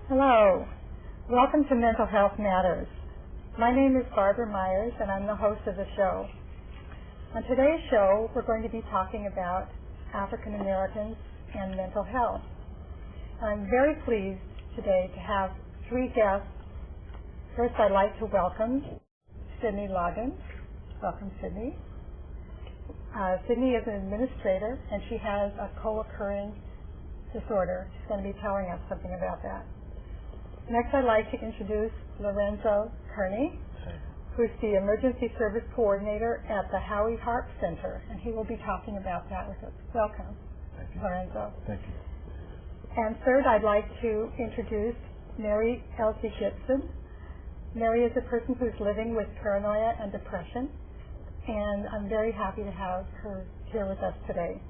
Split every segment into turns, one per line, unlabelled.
Hello. Welcome to Mental Health Matters. My name is Barbara Myers, and I'm the host of the show. On today's show, we're going to be talking about African Americans and mental health. I'm very pleased today to have three guests. First, I'd like to welcome Sydney Loggins. Welcome, Sydney. Sydney is an administrator, and she has a co-occurring disorder. She's going to be telling us something about that. Next, I'd like to introduce Lorenzo Kearney, who's the Emergency Service Coordinator at the Howie Hart Center, and he will be talking about that with us. Welcome,
Thank you.
Lorenzo.
Thank you.
And third, I'd like to introduce Mary Elsie Gibson. Mary is a person who's living with paranoia and depression, and I'm very happy to have her here with us today.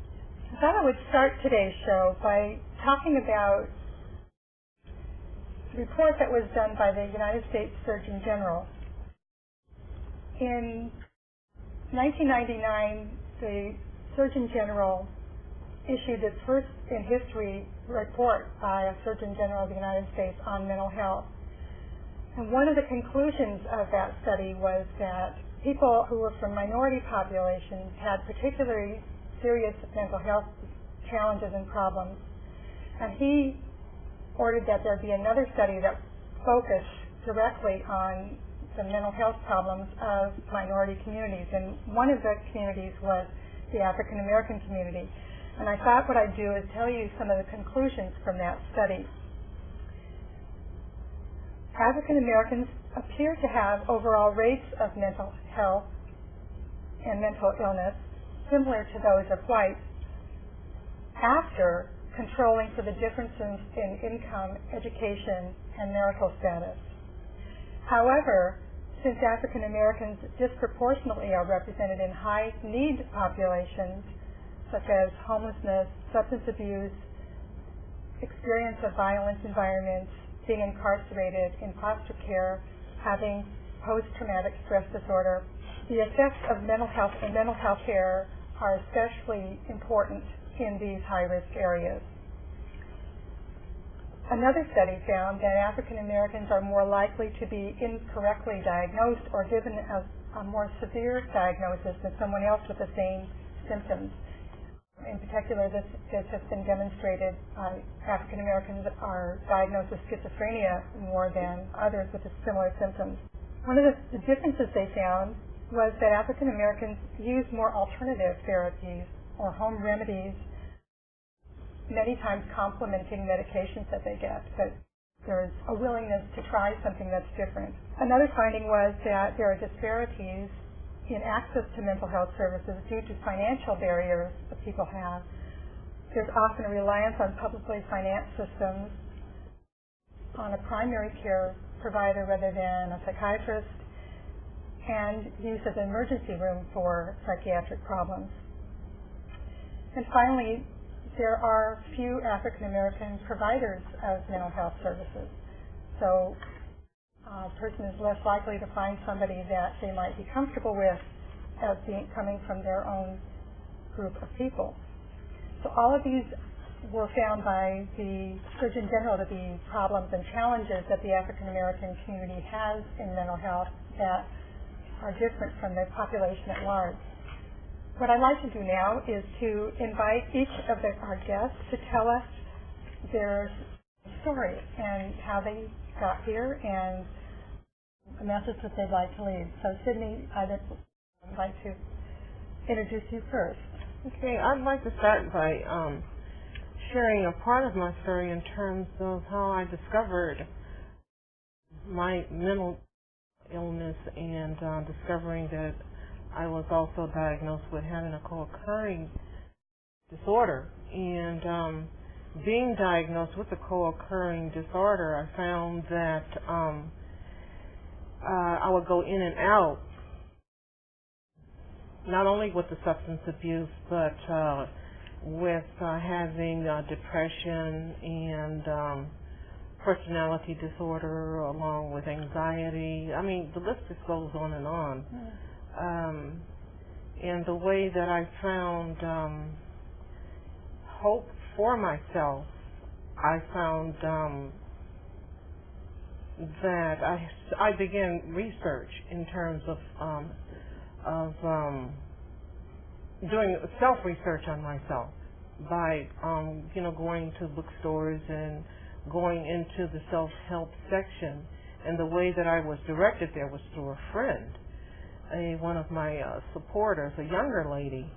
I thought I would start today's show by talking about a report that was done by the United States Surgeon General. In 1999, the Surgeon General issued its first in history report by a Surgeon General of the United States on mental health. And one of the conclusions of that study was that people who were from minority populations had particularly serious mental health challenges and problems. And he ordered that there be another study that focused directly on the mental health problems of minority communities. And one of the communities was the African American community. And I thought what I'd do is tell you some of the conclusions from that study. African Americans appear to have overall rates of mental health and mental illness similar to those of whites after controlling for the differences in income, education, and marital status. However, since African Americans disproportionately are represented in high-need populations, such as homelessness, substance abuse, experience of violent environments, being incarcerated, in foster care, having post-traumatic stress disorder, the effects of mental health and mental health care are especially important in these high-risk areas. Another study found that African Americans are more likely to be incorrectly diagnosed or given a more severe diagnosis than someone else with the same symptoms. In particular, this has been demonstrated. African Americans are diagnosed with schizophrenia more than others with similar symptoms. One of the differences they found was that African Americans use more alternative therapies or home remedies, many times complementing medications that they get, but there's a willingness to try something that's different. Another finding was that there are disparities in access to mental health services due to financial barriers that people have. There's often a reliance on publicly financed systems, on a primary care provider rather than a psychiatrist, and use of the emergency room for psychiatric problems. And finally, there are few African American providers of mental health services. So a person is less likely to find somebody that they might be comfortable with as coming from their own group of people. So all of these were found by the Surgeon General to be problems and challenges that the African American community has in mental health that are different from the population at large. What I'd like to do now is to invite each of our guests to tell us their story and how they got here and a message that they'd like to leave. So, Sydney, I'd like to introduce you first.
Okay, I'd like to start by sharing a part of my story in terms of how I discovered my mental illness and discovering that I was also diagnosed with having a co-occurring disorder. And being diagnosed with a co-occurring disorder, I found that I would go in and out, not only with the substance abuse, but with having depression and personality disorder, along with anxiety. I mean, the list just goes on and on. And the way that I found hope for myself, I found that I began research in terms of doing self-research on myself by going to bookstores and going into the self-help section. And the way that I was directed there was through a friend, one of my supporters, a younger lady.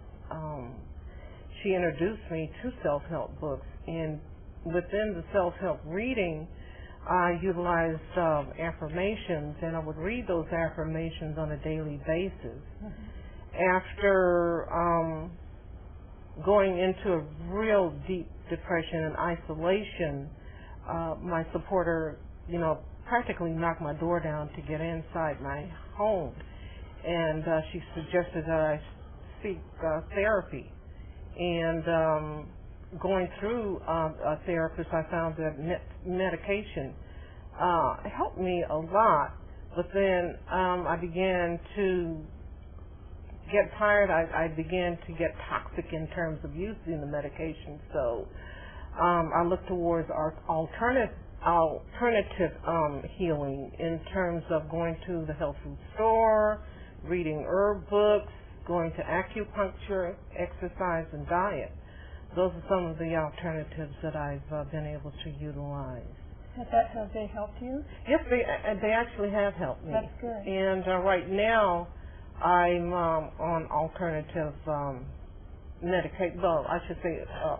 She introduced me to self-help books, and within the self-help reading, I utilized affirmations, and I would read those affirmations on a daily basis. After going into a real deep depression and isolation, my supporter, practically knocked my door down to get inside my home, and she suggested that I seek therapy. And going through a therapist, I found that medication helped me a lot, but then I began to get tired. I began to get toxic in terms of using the medication, so I looked towards alternative healing in terms of going to the health food store, reading herb books, going to acupuncture, exercise, and diet. Those are some of the alternatives that I've been able to utilize.
Have they helped you?
Yes, they actually have helped me.
That's good.
And right now, I'm on alternative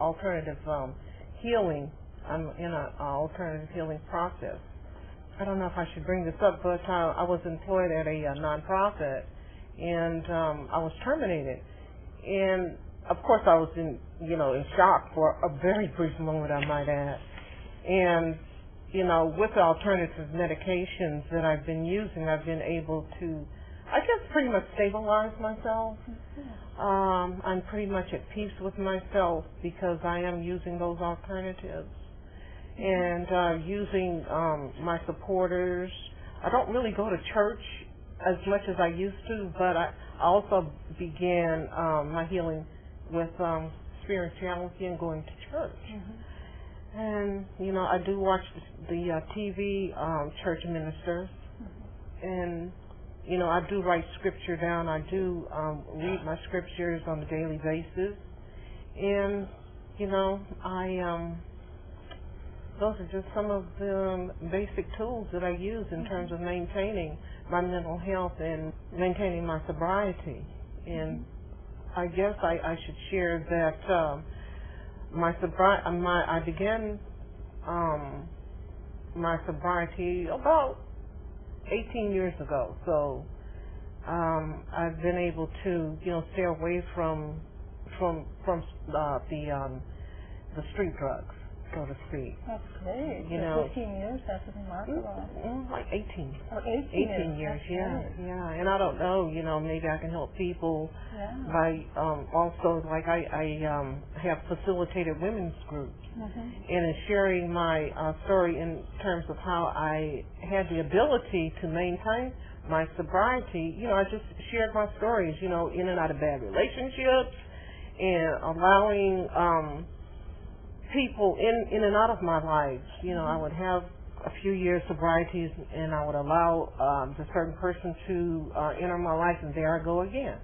alternative healing. I'm in an alternative healing process. I don't know if I should bring this up, but I was employed at a nonprofit, and I was terminated. And of course, I was in shock for a very brief moment, I might add. And with the alternative medications that I've been using, I've been able to, I guess, pretty much stabilize myself. I'm pretty much at peace with myself because I am using those alternatives and using my supporters. I don't really go to church as much as I used to, but I also began my healing with spirituality and going to church. And I do watch the TV church ministers, and I do write scripture down. I do read my scriptures on a daily basis, and those are just some of the basic tools that I use in terms of maintaining my mental health and maintaining my sobriety. And I guess I should share that I began my sobriety about 18 years ago. So I've been able to stay away from the street drugs, so to speak.
That's great. 15 years, that's remarkable.
Like 18.
Oh, 18
years,
that's
yeah,
great.
yeah. And I don't know, maybe I can help people by also, like I have facilitated women's groups. And in sharing my story in terms of how I had the ability to maintain my sobriety, I just shared my stories, in and out of bad relationships, and allowing people in and out of my life. I would have a few years sobriety, and I would allow the certain person to enter my life, and there I go again.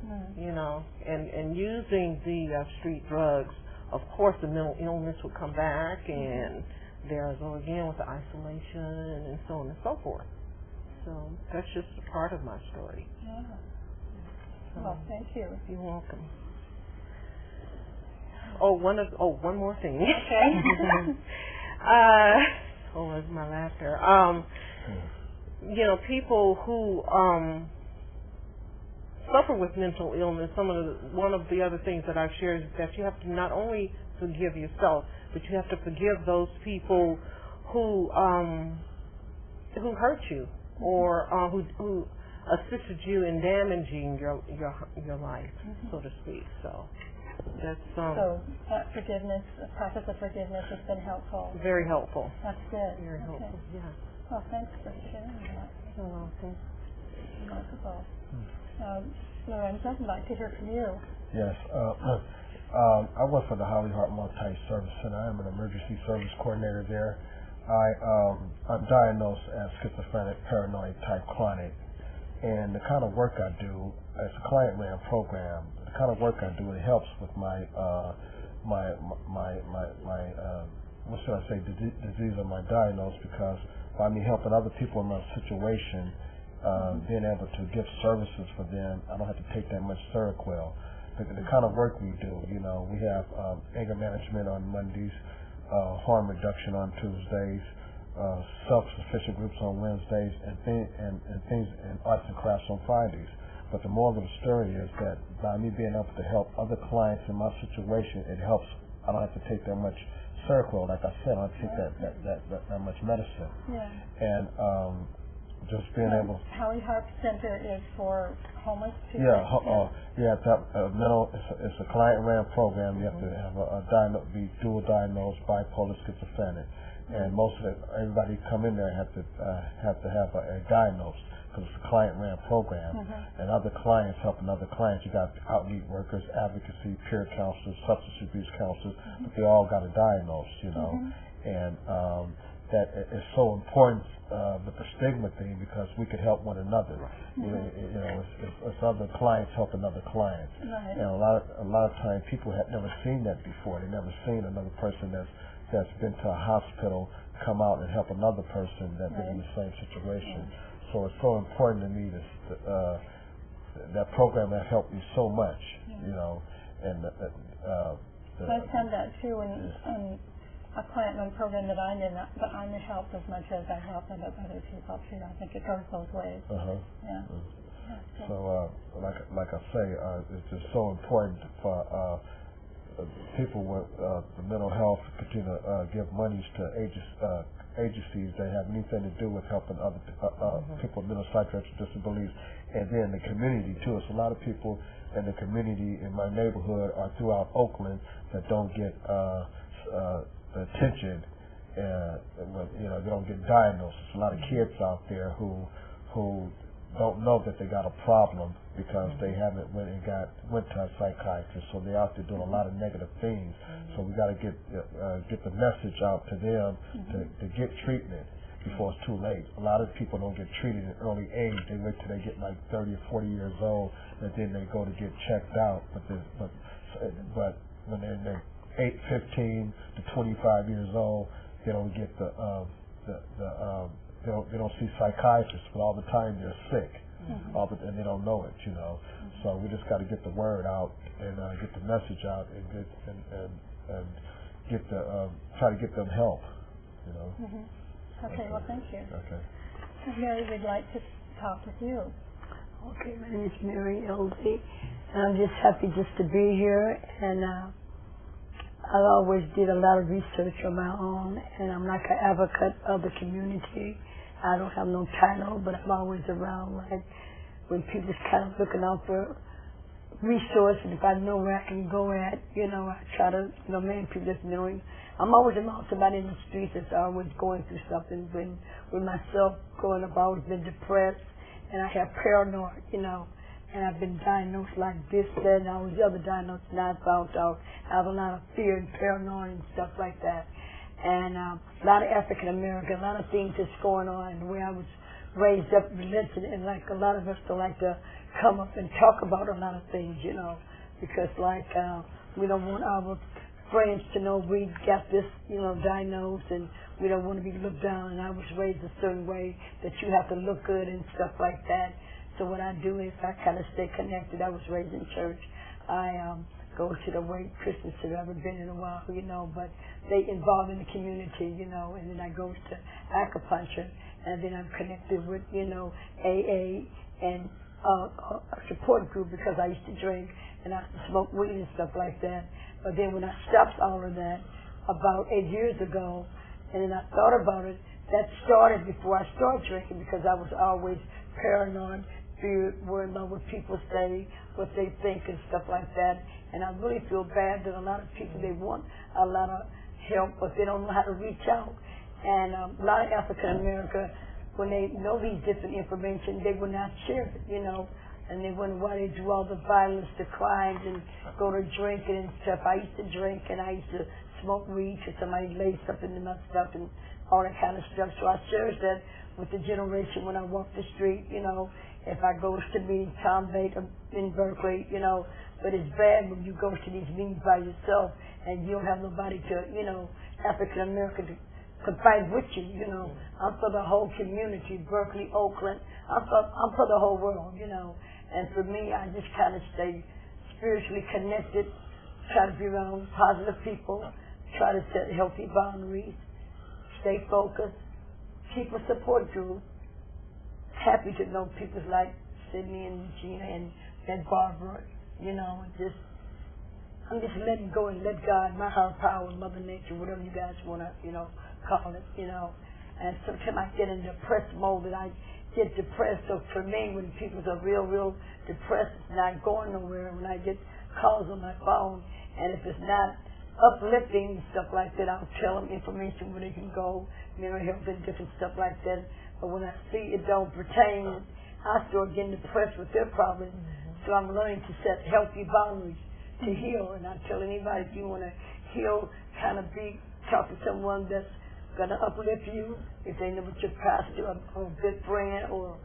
And using the street drugs, of course the mental illness would come back, and there I go again with the isolation and so on and so forth. So that's just a part of my story.
Yeah.
So,
well, thank you.
You're welcome. One more thing.
Okay.
There's my laughter. People who suffer with mental illness, one of the other things that I've shared is that you have to not only forgive yourself, but you have to forgive those people who hurt you or who assisted you in damaging your life, so to speak. So that's
so that forgiveness, the process of forgiveness, has been helpful.
Very helpful.
That's good.
Very helpful. Yeah.
Well, thanks for sharing that.
You're welcome.
Remarkable. Lorenzo, I'd like to hear from you.
Yes. I work for the Holly Hart Multi-Service Center. I am an emergency service coordinator there. I'm diagnosed as schizophrenic paranoid type chronic, and the kind of work I do as a client-ran program, the kind of work I do, it helps with my what should I say, disease of my diagnosis, because by me helping other people in my situation, being able to give services for them, I don't have to take that much Seroquel. The kind of work we do, we have anger management on Mondays, harm reduction on Tuesdays, self-sufficient groups on Wednesdays, and things in arts and crafts on Fridays. But the moral of the story is that by me being able to help other clients in my situation, it helps. I don't have to take that much Seroquel. Like I said, I don't take that much medicine.
Yeah.
And just being able.
Howie Hart Center is for homeless people.
It's a client-ran program. You have to have be dual diagnosed bipolar schizophrenic, and everybody come in there have to have a diagnosis, because it's a client-ran program, and other clients helping other clients. You got outreach workers, advocacy, peer counselors, substance abuse counselors, but they all got a diagnosis, and that is so important with the stigma thing, because we could help one another. It's other clients helping other clients,
right.
And a lot of times people have never seen that before. They never seen another person that's been to a hospital come out and help another person that's been in the same situation. So it's so important to me that program has helped me so much, and
I found that too in a client-run program that I'm in, but I'm helped as much as I help other people too. I think it goes both ways. Yeah.
So, like I say, it's just so important for people with the mental health to continue to give monies to agencies that have anything to do with helping other people with mental psychiatric disabilities, and then the community too. It's a lot of people in the community in my neighborhood or throughout Oakland that don't get the attention, they don't get diagnosed. There's a lot of kids out there who don't know that they got a problem because they haven't went to a psychiatrist, so they're out there doing a lot of negative things. So we got to get the message out to them to get treatment before it's too late. A lot of people don't get treated at early age. They wait till they get like 30 or 40 years old, and then they go to get checked out. But when they're 15 to 25 years old, they don't get they don't see psychiatrists, but all the time they're sick, and they don't know it, So we just got to get the word out and get the message out and try to get them help,
Okay, well, thank you.
Okay.
Mary, we'd like to talk with you.
Okay, my name is Mary Elsie, and I'm just happy just to be here, and I always did a lot of research on my own, and I'm like an advocate of the community. I don't have no title, but I'm always around, like, when people's kind of looking out for resources. If I know where I can go at, I try to, man, people just knowing. I'm always around somebody in the streets that's always going through something. With myself growing up, I've always been depressed, and I have paranoid, and I've been diagnosed like this, that, and all these other diagnoses, and I found out I have a lot of fear and paranoia and stuff like that. And a lot of African American, a lot of things that's going on, and the way I was raised up religion, and like a lot of us don't like to come up and talk about a lot of things, because we don't want our friends to know we got this, diagnosed, and we don't want to be looked down, and I was raised a certain way that you have to look good and stuff like that. So what I do is I kind of stay connected. I was raised in church. I go to the White Christian Center. I haven't been in a while, but they involved in the community, and then I go to acupuncture, and then I'm connected with, AA and a support group, because I used to drink and I used to smoke weed and stuff like that. But then when I stopped all of that about 8 years ago, and then I thought about it, that started before I started drinking, because I was always paranoid, worried about what people say, what they think, and stuff like that. And I really feel bad that a lot of people, they want a lot of help, but they don't know how to reach out. And a lot of African America, when they know these different information, they will not share it, and they wonder why they do all the violence, the crimes, and go to drinking and stuff. I used to drink, and I used to smoke weed till somebody laid something in my stuff, and all that kind of stuff. So I share that with the generation when I walk the street, you know, if I go to meet Tom Baker in Berkeley, you know, but it's bad when you go to these meetings by yourself and you don't have nobody to, you know, African American to fight with you, you know. I'm for the whole community, Berkeley, Oakland. I'm for the whole world, you know. And for me, I just kind of stay spiritually connected, try to be around positive people, try to set healthy boundaries, stay focused, keep a support group. Happy to know people like Sydney and Gina and Barbara, you know, and just I'm just letting go and let God, my higher power, Mother Nature, whatever you guys want to, you know, call it, you know. And sometimes I get in depressed mode and I get depressed. So for me, when people are real depressed, it's not going nowhere. When I get calls on my phone, and if it's not uplifting and stuff like that, I'll tell them information where they can go, mental health and different stuff like that. But when I see it don't pertain, I start getting depressed with their problems. So I'm learning to set healthy boundaries to heal. And I tell anybody, if you want to heal, kind of talk to someone that's going to uplift you. If they know what your pastor or a good friend or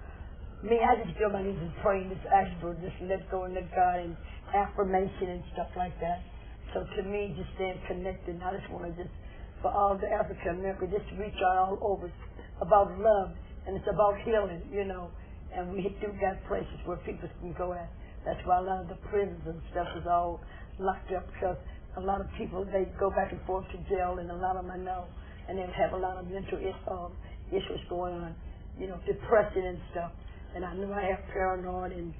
me, I just feel my knees and pray and just ask for just let go and let God and affirmation and stuff like that. So to me, just staying connected. I just want to just, for all the African Americans, just reach out all over. It's about love and it's about healing, you know. And we do got places where people can go at. That's why a lot of the prisons and stuff is all locked up because a lot of people, they go back and forth to jail, and a lot of them I know, and they have a lot of mental issues going on, you know, depression and stuff. And I know I have paranoid and,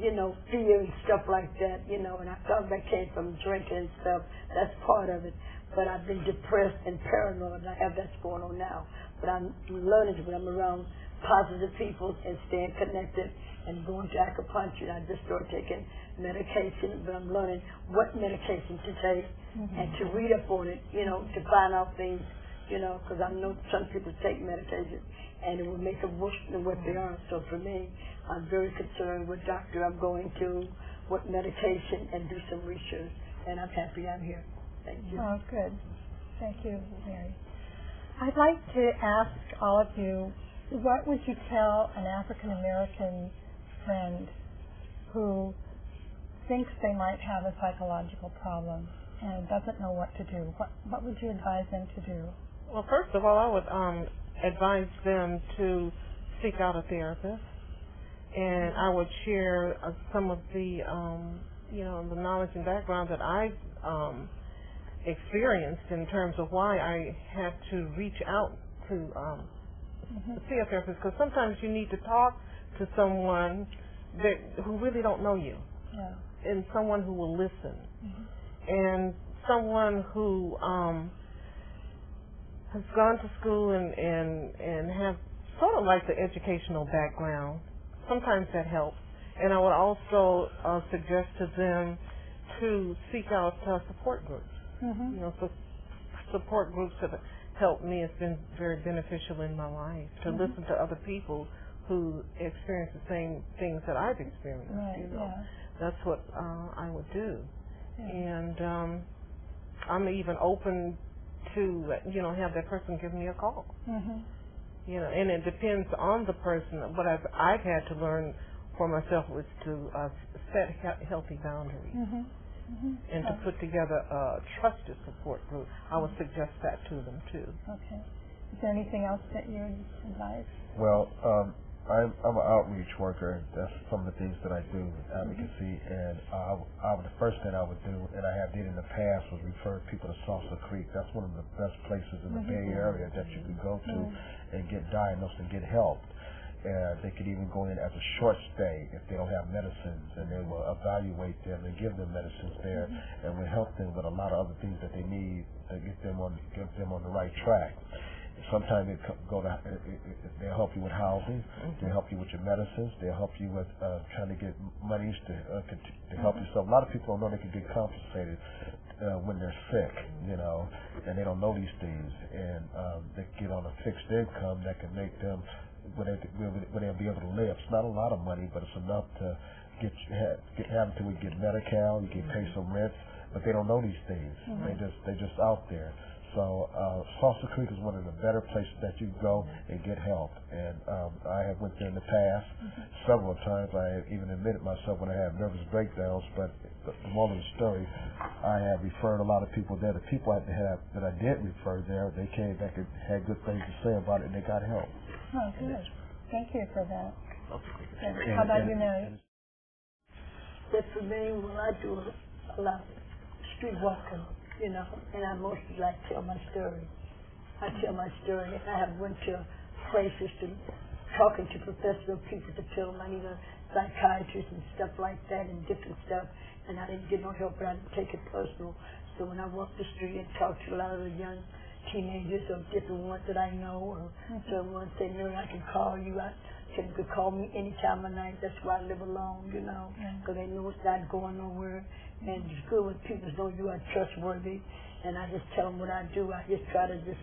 you know, fear and stuff like that, you know, and I thought that came from drinking and stuff. That's part of it. But I've been depressed and paranoid, and I have that's going on now. But I'm learning when I'm around positive people and staying connected and going to acupuncture. I just started taking medication, but I'm learning what medication to take and to read up on it, you know, to find out things, you know, because I know some people take medication and it will make them worse than what they are. So for me, I'm very concerned what doctor I'm going to, what medication, and do some research. And I'm happy I'm here. Thank you.
Oh, good. Thank you, Mary. I'd like to ask all of you, what would you tell an African American friend who thinks they might have a psychological problem and doesn't know what to do? What would you advise them to do?
Well, first of all, I would advise them to seek out a therapist, and I would share some of the, you know, the knowledge and background that I've experienced in terms of why I had to reach out to see a therapist, because sometimes you need to talk to someone who really don't know you, and someone who will listen, and someone who has gone to school and have sort of like the educational background. Sometimes that helps. And I would also suggest to them to seek out support groups. You know, so support groups have helped me. It's been very beneficial in my life to listen to other people who experience the same things that I've experienced.
Right,
you know, that's what I would do. And I'm even open to, you know, have that person give me a call. You know, and it depends on the person. What I've had to learn for myself was to set healthy boundaries. And to put together a trusted support group. I would suggest that to them too. Okay.
Is there anything else that you would advise?
Well, I'm an outreach worker. That's some of the things that I do with advocacy. And the first thing I would do, and I have did in the past, was refer people to Salsa Creek. That's one of the best places in the Bay Area that you could go to and get diagnosed and get help. They could even go in as a short stay if they don't have medicines, and they will evaluate them and give them medicines there, and will help them with a lot of other things that they need to get them on the right track. Sometimes they'll help you with housing, they'll help you with your medicines, they'll help you with trying to get monies to help yourself. A lot of people don't know they can get compensated when they're sick, you know, and they don't know these things, and they get on a fixed income that can make them where they'll be able to live. It's not a lot of money, but it's enough to have to get Medi-Cal, you can pay some rent, but they don't know these things. They're just out there. So Salsa Creek is one of the better places that you go and get help. And I have went there in the past several times. I have even admitted myself when I have nervous breakdowns. But the moral of the story, I have referred a lot of people there. The people that I did refer there, they came back and had good things to say about it, and they got help.
Oh, good. Thank you for that. How about you, Mary?
But for me, when I do a lot of street walking, and I mostly like to tell my story. I tell my story. I have went to places to talking to professional people to tell them I need a psychiatrist and stuff like that and different stuff, and I didn't get no help, but I didn't take it personal. So when I walk the street and talk to a lot of the young teenagers or different ones that I know, or someone say, Mary, I can call you. You could call me any time of night. That's why I live alone, because they know it's not going nowhere. And it's good when people know you are trustworthy. And I just tell them what I do. I just try to just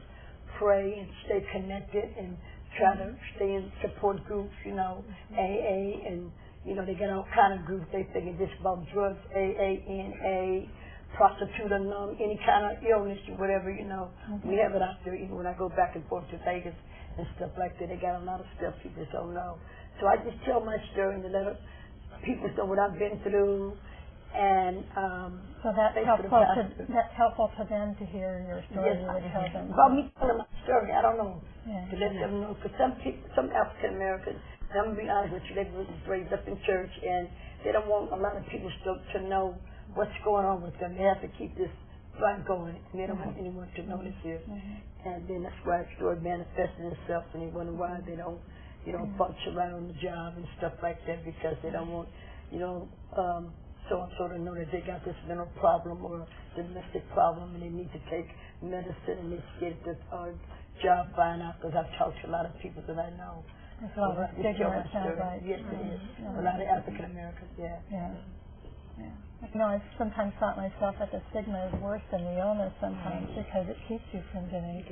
pray and stay connected and try to stay in support groups, AA, and, they got all kind of groups. They think it's just about drugs, AA, NA, prostitute, any kind of illness or whatever, We have it out there, even when I go back and forth to Vegas and stuff like that. They got a lot of stuff people don't know. So I just tell my story and let people know what I've been through. And
so that's helpful to them to hear your story.
Yes,
you would tell them.
About me telling my story, I don't know. To let them know, because some African Americans, I'm gonna be honest with you, they were raised up in church, and they don't want a lot of people to know what's going on with them. They have to keep this fight going, and they don't want anyone to know this here. And then that's why the story manifested itself, and they wonder why they don't, function right on the job and stuff like that, because they don't want, so-and-so to know that they got this mental problem or domestic problem, and they need to take medicine, and they get the job find out, because I've talked to a lot of people that I know.
There's a lot of stigma, it sounds like.
Yes, it is. A lot of African Americans,
Yeah. I've sometimes thought myself that the stigma is worse than the illness sometimes, because it keeps you from getting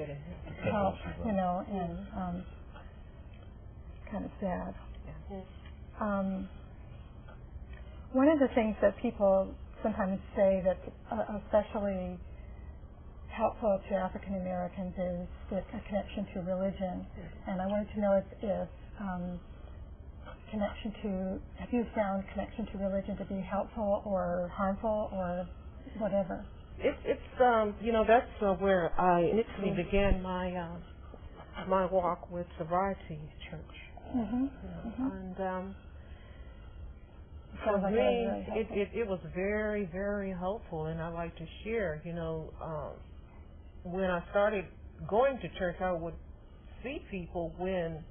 help, and kind of sad. One of the things that people sometimes say that's especially helpful to African Americans is a connection to religion. And I wanted to know if have you found connection to religion to be helpful or harmful or whatever?
It's that's where I initially began my walk with Sobriety Church. And for me, it was very, very helpful, and I like to share. When I started going to church, I would see people when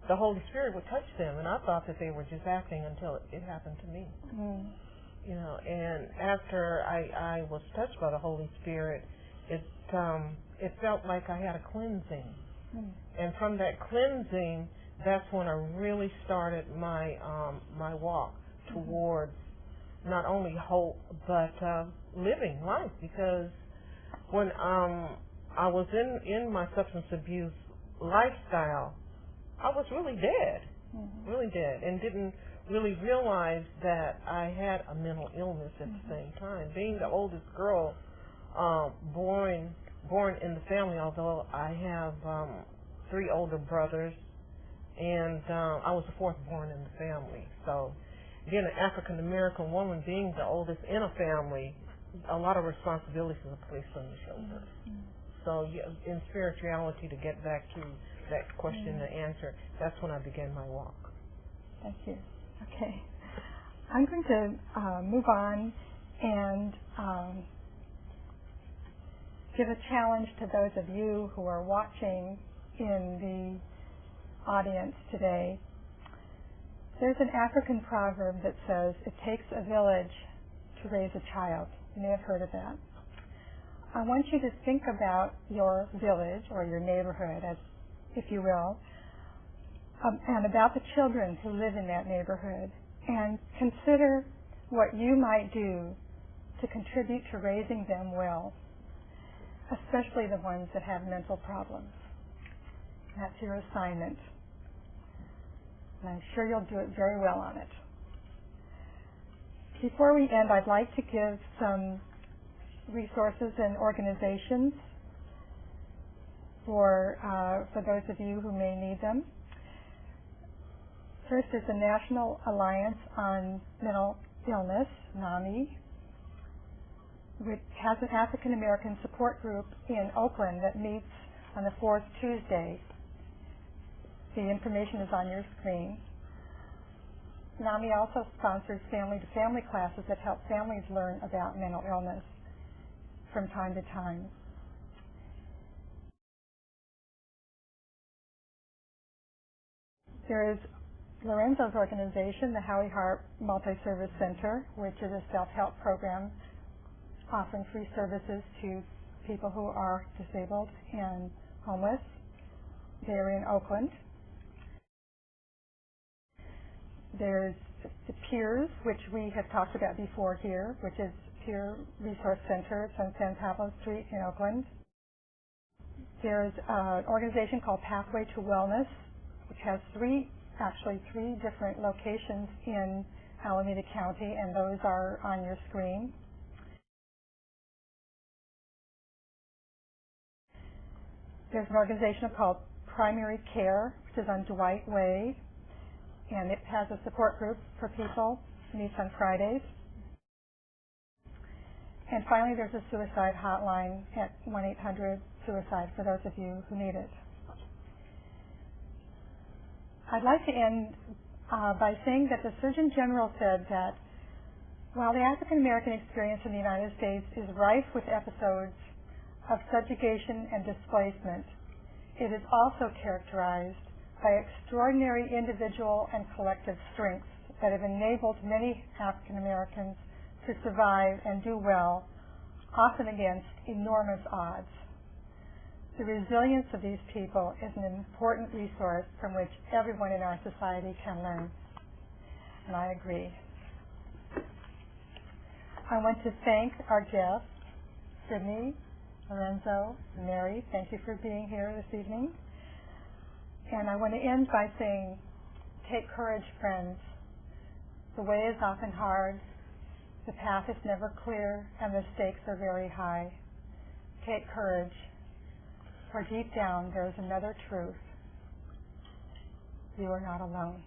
the Holy Spirit would touch them, and I thought that they were just acting until it happened to me. And after I was touched by the Holy Spirit, it felt like I had a cleansing, and from that cleansing, that's when I really started my my walk towards not only hope but living life, because when I was in my substance abuse lifestyle, I was really dead, and didn't really realize that I had a mental illness at the same time. Being the oldest girl born in the family, although I have 3 older brothers, and I was the 4th born in the family. So being an African American woman, being the oldest in a family, a lot of responsibilities are placed on your shoulders. So in spirituality, to get back to that question and answer, that's when I began my walk.
Thank you. Okay. I'm going to move on and give a challenge to those of you who are watching in the audience today. There's an African proverb that says, it takes a village to raise a child. You may have heard of that. I want you to think about your village or your neighborhood, as if you will, and about the children who live in that neighborhood, and consider what you might do to contribute to raising them well, especially the ones that have mental problems. That's your assignment. And I'm sure you'll do it very well on it. Before we end, I'd like to give some resources and organizations for those of you who may need them. First is the National Alliance on Mental Illness, NAMI, which has an African American support group in Oakland that meets on the fourth Tuesday. The information is on your screen. NAMI also sponsors family-to-family classes that help families learn about mental illness from time to time. There is Lorenzo's organization, the Howie Hart Multi-Service Center, which is a self-help program offering free services to people who are disabled and homeless. They're in Oakland. There's the Peers, which we have talked about before here, which is Peer Resource Center. It's on San Pablo Street in Oakland. There's an organization called Pathway to Wellness, which has three different locations in Alameda County, and those are on your screen. There's an organization called Primary Care, which is on Dwight Way, and it has a support group for people, meets on Fridays. And finally, there's a suicide hotline at 1-800-SUICIDE for those of you who need it. I'd like to end by saying that the Surgeon General said that while the African American experience in the United States is rife with episodes of subjugation and displacement, it is also characterized by extraordinary individual and collective strengths that have enabled many African Americans to survive and do well, often against enormous odds. The resilience of these people is an important resource from which everyone in our society can learn, and I agree. I want to thank our guests, Sydney, Lorenzo, Mary. Thank you for being here this evening. And I want to end by saying, take courage, friends. The way is often hard, the path is never clear, and the stakes are very high. Take courage, for deep down there is another truth. You are not alone.